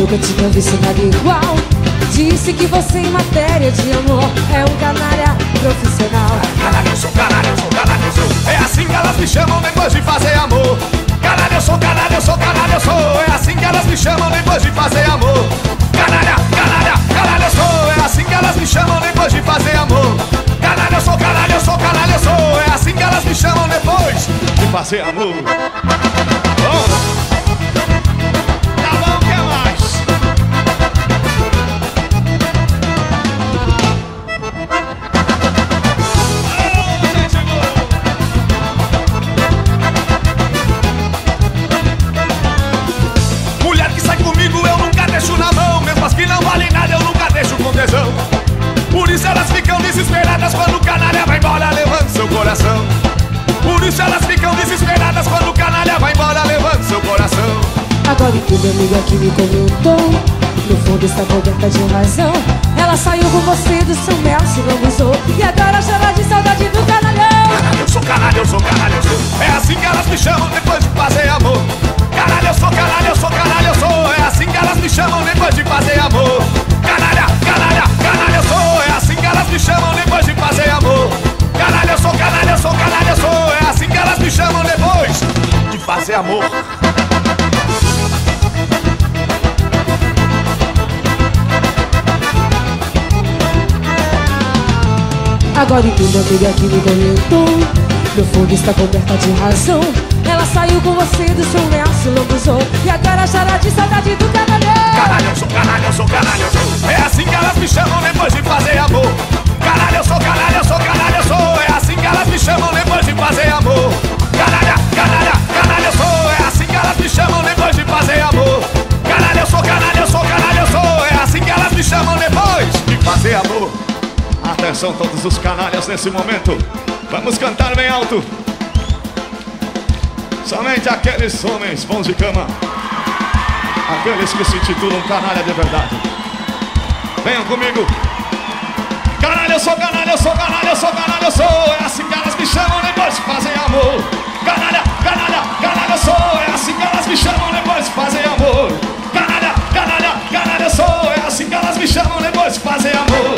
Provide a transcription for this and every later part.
Nunca tinha visto nada igual. Disse que você em matéria de amor é um canalha profissional. Canalha eu sou, canalha eu sou, canalha eu sou. É assim que elas me chamam depois de fazer amor. Canalha eu sou, canalha eu sou, canalha eu sou. É assim que elas me chamam depois de fazer amor. Canalha, canalha, canalha eu sou. É assim que elas me chamam depois de fazer amor. Canalha eu sou, canalha eu sou, canalha eu sou. É assim que elas me chamam depois de fazer amor. Tá bom, o que mais? Mulher que sai comigo eu nunca deixo na mão. Mesmo as que não valem nada eu nunca deixo com tesão. Por isso elas ficam desesperadas quando o canalha vai embora levando seu coração. Por isso elas ficam desesperadas quando o canalha vai embora levando seu coração. Agora entendo, amiga que me comentou. No fundo está coberta de razão. Ela saiu com você do seu mel, se lambuzou. E agora chora de saudade do canalhão. Canalha eu sou, canalha eu sou, canalha eu sou. É assim que elas me chamam depois de fazer amor. Canalha eu sou, canalha eu sou, canalha eu sou. É assim que elas me chamam depois de fazer amor. Canalha, canalha, canalha eu sou. É assim que elas me chamam depois de fazer amor. Canalha eu sou, canalha eu sou, canalha eu sou. É assim que elas me chamam depois de fazer amor. Agora entendo, amiga que me comentou. No fundo está coberta de razão. Ela saiu com você do seu mel, se lambuzou. E agora chora de saudade do canalhão. Canalha eu sou, canalha eu sou, canalha eu sou. É assim que elas me chamam depois de fazer amor. Canalha eu sou, canalha eu sou, canalha eu sou. É assim que elas me chamam depois de fazer amor. Canalha, canalha, canalha eu sou. É assim que elas me chamam depois de fazer amor. Canalha eu sou, canalha eu sou, canalha eu sou. É assim que elas me chamam depois de fazer amor. Atenção todos os canalhas nesse momento. Vamos cantar bem alto. Somente aqueles homens bons de cama, aqueles que se titulam canalha de verdade. Venham comigo. Canalha eu sou, canalha eu sou, canalha eu sou, canalha eu sou. É assim que elas me chamam depois de fazer amor. Canalha, canalha, canalha eu sou. É assim que elas me chamam depois de fazer amor. Canalha, canalha, canalha eu sou. É assim que elas me chamam depois de fazer amor.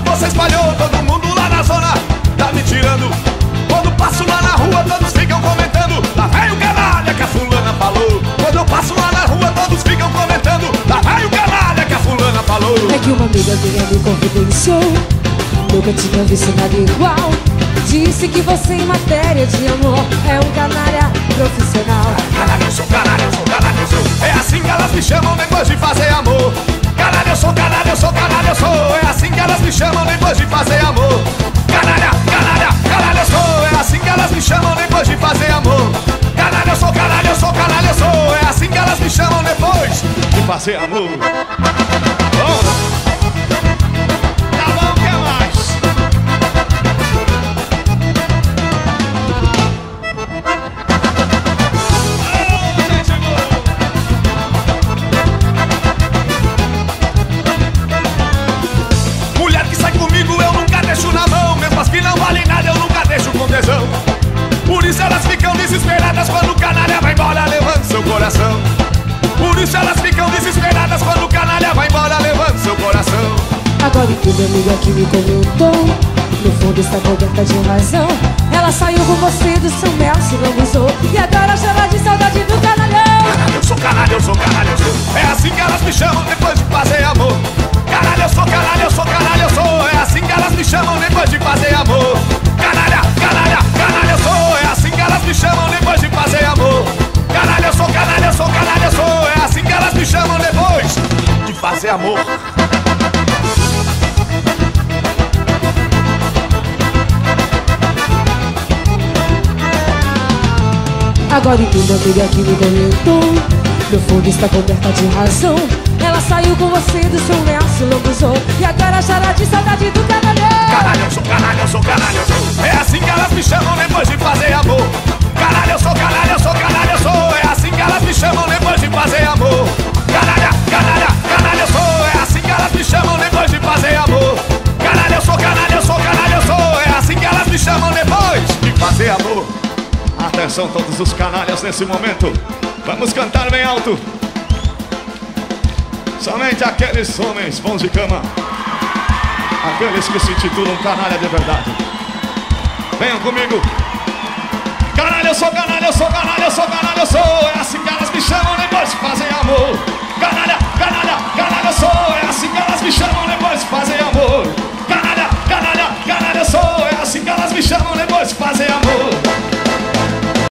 Você espalhou, todo mundo lá na zona tá me tirando. Quando passo lá na rua todos ficam comentando. Lá vai o canalha que a fulana falou. Quando eu passo lá na rua todos ficam comentando. Lá vai o canalha que a fulana falou. É que uma amiga minha me confidenciou. Nunca tinha visto nada igual. Disse que você em matéria de amor é um canalha profissional. Canalha eu sou, canalha eu sou, canalha eu sou. É assim que elas me chamam depois de fazer amor. Canalha eu sou, canalha eu sou, canalha eu sou. É assim que elas me chamam depois de fazer amor. Canalha, canalha, canalha eu sou. É assim que elas me chamam depois de fazer amor. Canalha eu sou, canalha eu sou, canalha eu sou. É assim que elas me chamam depois de fazer amor. Tá bom, o que mais? Mulher que sai comigo eu nunca deixo na mão. Mesmo as que não valem nada eu nunca deixo com tesão. Por isso elas ficam desesperadas quando o canalha vai embora levando seu coração. Por isso elas ficam desesperadas quando o canalha vai embora levando seu coração. Agora entendo, amiga que me comentou. No fundo está coberta de razão. Ela saiu com você do seu mel, se lambuzou. E agora chora de saudade do canalhão. Canalha eu sou, canalha eu sou, canalha eu sou. É assim que elas me chamam depois de fazer amor. Canalha eu sou, canalha eu sou, canalha eu sou. É assim que elas me chamam depois de fazer amor. Canalha, canalha, canalha eu sou. É assim que elas me chamam depois de fazer amor. Canalha eu sou, canalha eu sou, canalha eu sou. É assim que elas me chamam depois de fazer amor. Agora entenda, amiga que me comentou. No fundo está coberta de razão. Ela saiu com você do seu lenço, lambuzou. E agora chora de saudade do canalhão. Canalha, eu sou canalha, eu sou canalha, eu sou. É assim que elas me chamam depois de fazer amor. Canalha, eu sou canalha, eu sou canalha, eu sou. É assim que elas me chamam depois de fazer amor. Canalha, canalha, canalha, eu sou. É assim que elas me chamam depois de fazer amor. Canalha, eu sou canalha, eu sou canalha, eu sou. É assim que elas me chamam depois de fazer amor. Atenção todos os canalhas nesse momento. Vamos cantar bem alto. Somente aqueles homens bons de cama, aqueles que se titulam canalha de verdade. Venham comigo. Canalha, eu sou canalha, eu sou canalha, eu sou canalha, eu sou. É assim que elas me chamam depois de fazer